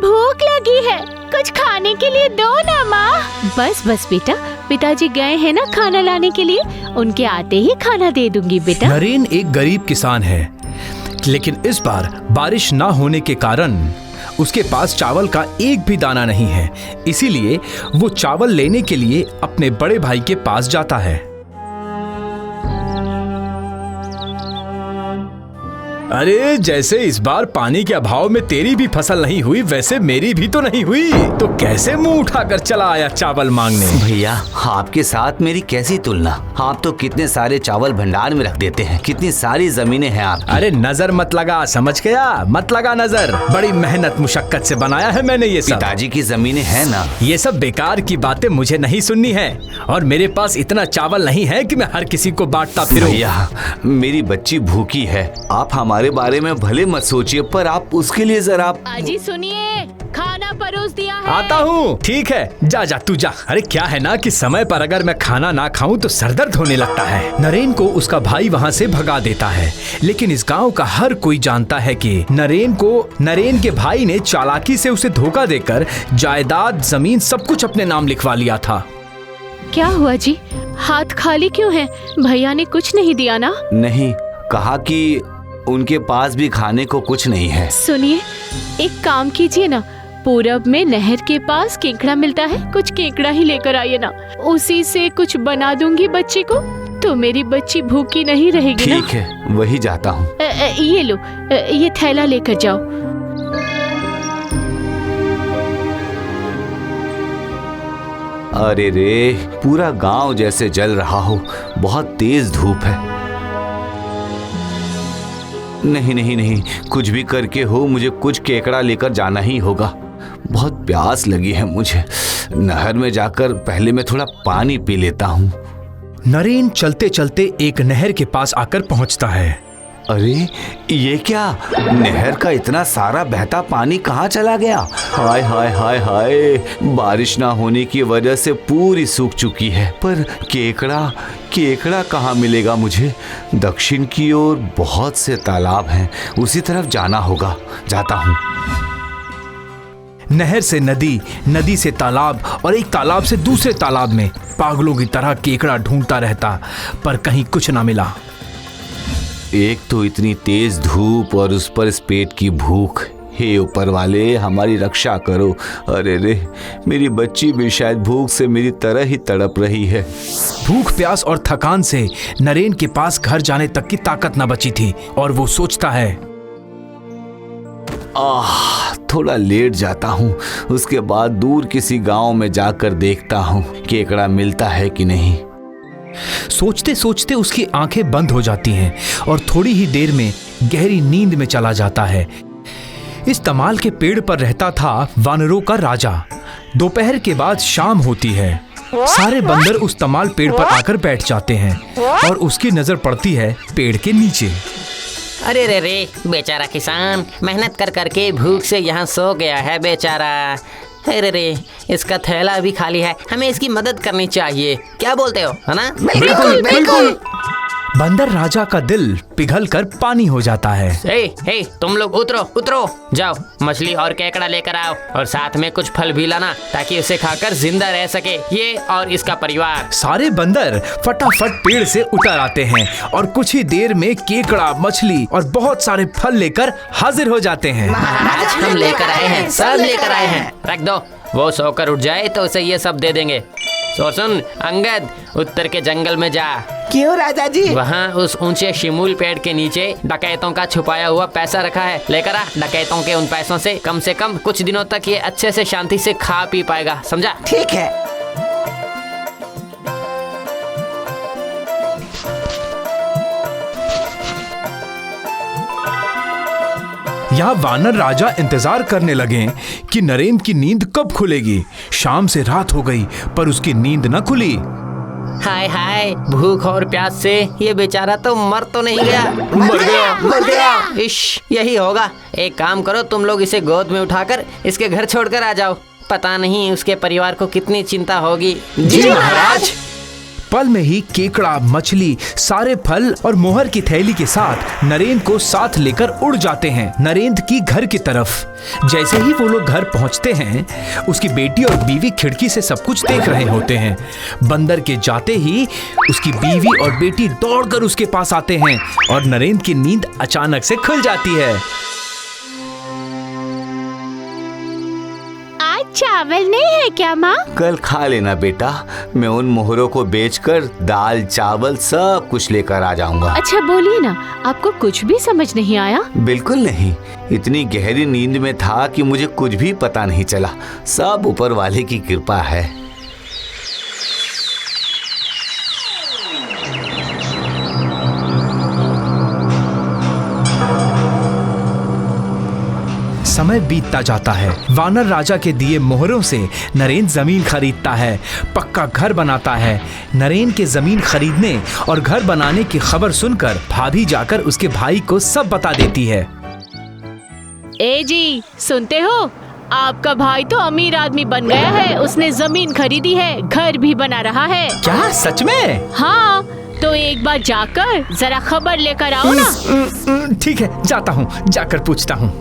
भूख लगी है, कुछ खाने के लिए दो ना माँ। बस बस बेटा, पिताजी गए हैं ना खाना लाने के लिए, उनके आते ही खाना दे दूंगी बेटा। नरेन एक गरीब किसान है, लेकिन इस बार बारिश ना होने के कारण उसके पास चावल का एक भी दाना नहीं है। इसीलिए वो चावल लेने के लिए अपने बड़े भाई के पास जाता है। अरे जैसे इस बार पानी के अभाव में तेरी भी फसल नहीं हुई, वैसे मेरी भी तो नहीं हुई, तो कैसे मुंह उठाकर चला आया चावल मांगने। भैया आपके साथ मेरी कैसी तुलना, आप तो कितने सारे चावल भंडार में रख देते हैं, कितनी सारी जमीनें हैं आप। अरे नजर मत लगा, समझ गया, मत लगा नजर, बड़ी मेहनत मुशक्कत से बनाया है मैंने ये सब। पिताजी की जमीनें हैं ना। ये सब बेकार की बातें मुझे नहीं सुननी है, और मेरे पास इतना चावल नहीं है कि मैं हर किसी को बांटता फिरूं। भैया मेरी बच्ची भूखी है, आप हमारे बारे में भले मत सोचिए, पर आप उसके लिए जरा। अजी सुनिए, खाना परोस दिया है। आता हूँ, ठीक है, जा जा तू जा। अरे क्या है ना कि समय पर अगर मैं खाना ना खाऊं तो सरदर्द होने लगता है। नरेन को उसका भाई वहाँ से भगा देता है, लेकिन इस गांव का हर कोई जानता है कि नरेन के भाई ने चालाकी से उसे धोखा देकर जायदाद, जमीन सब कुछ अपने नाम लिखवा लिया था। क्या हुआ जी, हाथ खाली क्यों है? भैया ने कुछ नहीं दिया ना? नहीं, कहा कि उनके पास भी खाने को कुछ नहीं है। सुनिए, एक काम कीजिए ना, पूरब में नहर के पास केकड़ा मिलता है, कुछ केकड़ा ही लेकर आइए ना, उसी से कुछ बना दूंगी बच्ची को, तो मेरी बच्ची भूखी नहीं रहेगी ना। ठीक है, वही जाता हूँ। ये लो, ये थैला लेकर जाओ। अरे रे, पूरा गांव जैसे जल रहा हो, बहुत तेज धूप है। नहीं नहीं नहीं, कुछ भी करके हो मुझे कुछ केकड़ा लेकर जाना ही होगा। बहुत प्यास लगी है मुझे, नहर में जाकर पहले मैं थोड़ा पानी पी लेता हूँ। नरेन चलते चलते एक नहर के पास आकर पहुँचता है। अरे ये क्या, नहर का इतना सारा बहता पानी कहाँ चला गया? हाय हाय हाय हाय, बारिश ना होने की वजह से पूरी सूख चुकी है। पर केकड़ा कहाँ मिलेगा मुझे? दक्षिण की ओर बहुत से तालाब हैं, उसी तरफ जाना होगा, जाता हूँ। नहर से नदी, नदी से तालाब, और एक तालाब से दूसरे तालाब में पागलों की तरह केकड़ा ढूंढता रहता, पर कहीं कुछ ना मिला। एक तो इतनी तेज धूप और उस पर इस पेट की भूख। हे ऊपर वाले, हमारी रक्षा करो। अरे रे, मेरी बच्ची भी शायद भूख से मेरी तरह ही तड़प रही है। भूख, प्यास और थकान से नरेन के पास घर जाने तक की ताकत न बची थी, और वो सोचता है, थोड़ा लेट जाता हूँ, उसके बाद दूर किसी गांव में जाकर देखता हूँ केकड़ा मिलता है कि नहीं। सोचते सोचते उसकी आंखें बंद हो जाती हैं और थोड़ी ही देर में गहरी नींद में चला जाता है। इस तमाल के पेड़ पर रहता था वानरों का राजा। दोपहर के बाद शाम होती है, सारे बंदर उस तमाल पेड़ पर आकर बैठ जाते हैं, और उसकी नजर पड़ती है पेड़ के नीचे। अरे रे रे, बेचारा किसान मेहनत कर करके भूख से यहाँ सो गया है बेचारा। अरे रे, इसका थैला भी खाली है, हमें इसकी मदद करनी चाहिए, क्या बोलते हो, है ना? बिल्कुल बिल्कुल। बंदर राजा का दिल पिघल कर पानी हो जाता है। हे, तुम लोग उतरो, जाओ मछली और केकड़ा लेकर आओ, और साथ में कुछ फल भी लाना, ताकि उसे खाकर जिंदा रह सके ये और इसका परिवार। सारे बंदर फटाफट पेड़ से उतर आते हैं, और कुछ ही देर में केकड़ा, मछली और बहुत सारे फल लेकर हाजिर हो जाते हैं। महाराज, हम लेकर आए हैं, सब लेकर आए हैं, रख दो, वो सोकर उठ जाए तो उसे ये सब दे देंगे। सुन अंगद, उत्तर के जंगल में जा। क्यों राजा जी? वहाँ उस ऊंचे शिमूल पेड़ के नीचे डकैतों का छुपाया हुआ पैसा रखा है, लेकर आ। डकैतों के उन पैसों से कम कुछ दिनों तक ये अच्छे से शांति से खा पी पाएगा, समझा? ठीक है। यहाँ वानर राजा इंतजार करने लगे कि नरेन की नींद कब खुलेगी। शाम से रात हो गई, पर उसकी नींद न खुली। हाय हाय, भूख और प्यास से ये बेचारा तो मर तो नहीं गया? मर गया। इश, यही होगा। एक काम करो, तुम लोग इसे गोद में उठाकर इसके घर छोड़कर आ जाओ। पता नहीं उसके परिवार को कितनी चिंता होगी। जी महाराज। पल में ही केकड़ा, मछली, सारे फल और मोहर की थैली के साथ नरेंद्र को साथ लेकर उड़ जाते हैं नरेंद्र की घर की तरफ। जैसे ही वो लोग घर पहुंचते हैं, उसकी बेटी और बीवी खिड़की से सब कुछ देख रहे होते हैं। बंदर के जाते ही उसकी बीवी और बेटी दौड़कर उसके पास आते हैं और नरेंद्र की नींद अचानक से खुल जाती है। चावल नहीं है क्या माँ? कल खा लेना बेटा, मैं उन मोहरों को बेचकर दाल चावल सब कुछ लेकर आ जाऊंगा। अच्छा बोलिए ना, आपको कुछ भी समझ नहीं आया? बिल्कुल नहीं, इतनी गहरी नींद में था कि मुझे कुछ भी पता नहीं चला। सब ऊपर वाले की कृपा है। समय बीतता जाता है। वानर राजा के दिए मोहरों से नरेंद्र जमीन खरीदता है, पक्का घर बनाता है। नरेंद्र के जमीन खरीदने और घर बनाने की खबर सुनकर भाभी जाकर उसके भाई को सब बता देती है। ए जी, सुनते हो? आपका भाई तो अमीर आदमी बन गया है। उसने जमीन खरीदी है, घर भी बना रहा है। क्या सच में? हाँ, तो एक बार जाकर जरा खबर लेकर आओ ना। ठीक है, जाता हूँ, जाकर पूछता हूँ।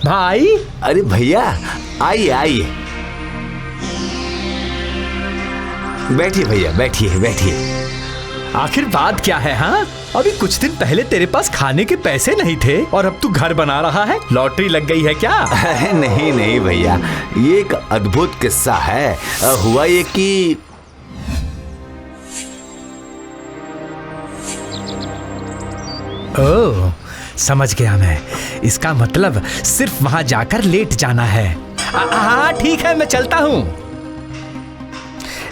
भाई। अरे भैया, आइए आइए, बैठिए भैया, बैठिए बैठिए। आखिर बात क्या है? हाँ, अभी कुछ दिन पहले तेरे पास खाने के पैसे नहीं थे और अब तू घर बना रहा है। लॉटरी लग गई है क्या? नहीं नहीं भैया, ये एक अद्भुत किस्सा है। हुआ ये कि ओह, समझ गया मैं। इसका मतलब सिर्फ वहां जाकर लेट जाना है। हाँ ठीक है, मैं चलता हूँ।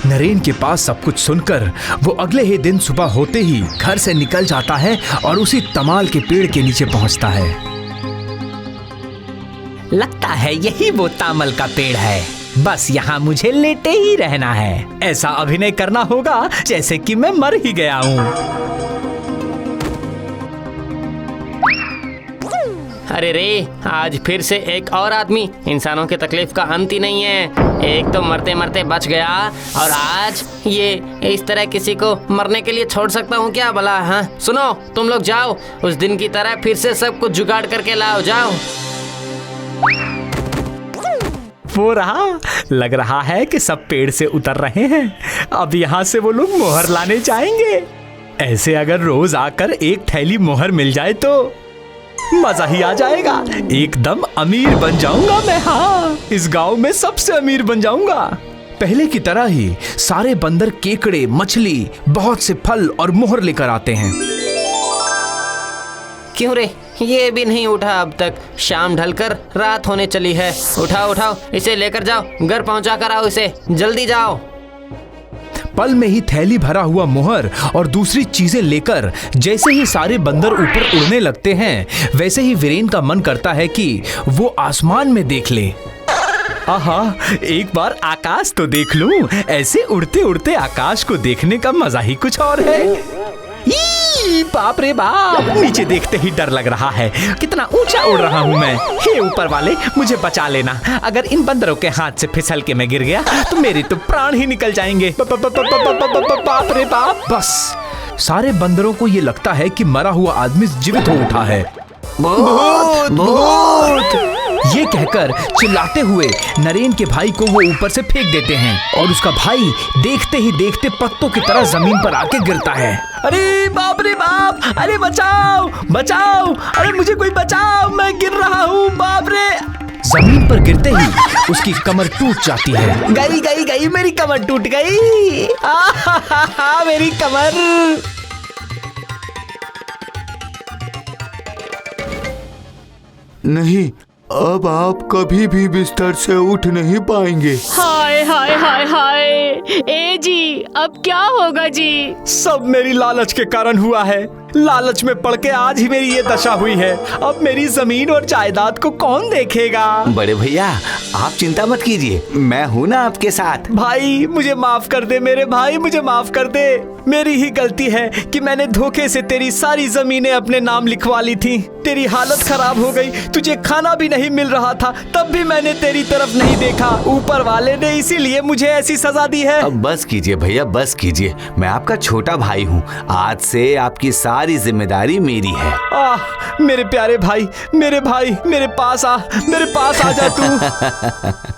नरेंद्र के पास सब कुछ सुनकर वो अगले ही दिन सुबह होते ही घर से निकल जाता है और उसी तमाल के पेड़ के नीचे पहुंचता है। लगता है यही वो तामल का पेड़ है। बस यहाँ मुझे लेटे ही रहना है। ऐसा अभिनय करना होगा जैसे कि मैं मर ही गया हूँ। अरे रे, आज फिर से एक और आदमी। इंसानों की तकलीफ का अंत ही नहीं है। एक तो मरते मरते बच गया और आज ये इस तरह किसी को मरने के लिए छोड़ सकता हूँ क्या भला? हाँ सुनो, तुम लोग जाओ, उस दिन की तरह फिर से सब कुछ जुगाड़ करके लाओ, जाओ। वो रहा, लग रहा है कि सब पेड़ से उतर रहे हैं। अब यहाँ से वो लोग मोहर लाने जाएंगे। ऐसे अगर रोज आकर एक थैली मोहर मिल जाए तो मजा ही आ जाएगा। एकदम अमीर बन जाऊंगा मैं। हाँ, इस गांव में सबसे अमीर बन जाऊंगा। पहले की तरह ही सारे बंदर केकड़े, मछली, बहुत से फल और मोहर लेकर आते हैं। क्यों रे, ये भी नहीं उठा अब तक? शाम ढलकर रात होने चली है। उठाओ उठाओ, इसे लेकर जाओ, घर पहुंचा कर आओ इसे, जल्दी जाओ। पल में ही थैली भरा हुआ मोहर और दूसरी चीजें लेकर जैसे ही सारे बंदर ऊपर उड़ने लगते हैं, वैसे ही वीरेन का मन करता है कि वो आसमान में देख ले। आहा, एक बार आकाश तो देख लूं। ऐसे उड़ते उड़ते आकाश को देखने का मजा ही कुछ और है। बाप रे बाप, नीचे देखते ही डर लग रहा है। कितना ऊंचा उड़ रहा हूँ मैं। हे ऊपर वाले, मुझे बचा लेना। अगर इन बंदरों के हाथ से फिसल के मैं गिर गया तो मेरे तो प्राण ही निकल जाएंगे। बाप रे बाप। बस सारे बंदरों को ये लगता है कि मरा हुआ आदमी जीवित हो उठा है। भूत, भूत। ये कहकर चिल्लाते हुए नरेंद्र के भाई को वो ऊपर से फेंक देते हैं और उसका भाई देखते ही देखते पत्तों की तरह जमीन पर आके गिरता है। अरे बाप रे बाप, अरे बचाओ बचाओ, अरे मुझे कोई बचाओ, मैं गिर रहा हूँ, बाप रे। जमीन पर गिरते ही उसकी कमर टूट जाती है। गई गई गई, मेरी कमर टूट गई। मेरी कमर। नहीं, अब आप कभी भी बिस्तर से उठ नहीं पाएंगे। हाय हाय हाय हाय। ए जी, अब क्या होगा जी? सब मेरी लालच के कारण हुआ है। लालच में पड़ के आज ही मेरी ये दशा हुई है। अब मेरी जमीन और जायदाद को कौन देखेगा? बड़े भैया आप चिंता मत कीजिए, मैं हूँ ना आपके साथ। भाई मुझे माफ कर दे, मेरे भाई मुझे माफ कर दे। मेरी ही गलती है कि मैंने धोखे से तेरी सारी जमीनें अपने नाम लिखवा ली थी। तेरी हालत खराब हो गई, तुझे खाना भी नहीं मिल रहा था, तब भी मैंने तेरी तरफ नहीं देखा। ऊपर वाले ने इसीलिए मुझे ऐसी सजा दी है। अब बस कीजिए भैया, बस कीजिए। मैं आपका छोटा भाई हूँ, आज से आपकी सारी जिम्मेदारी मेरी है। मेरे प्यारे भाई, मेरे पास आ जा तू।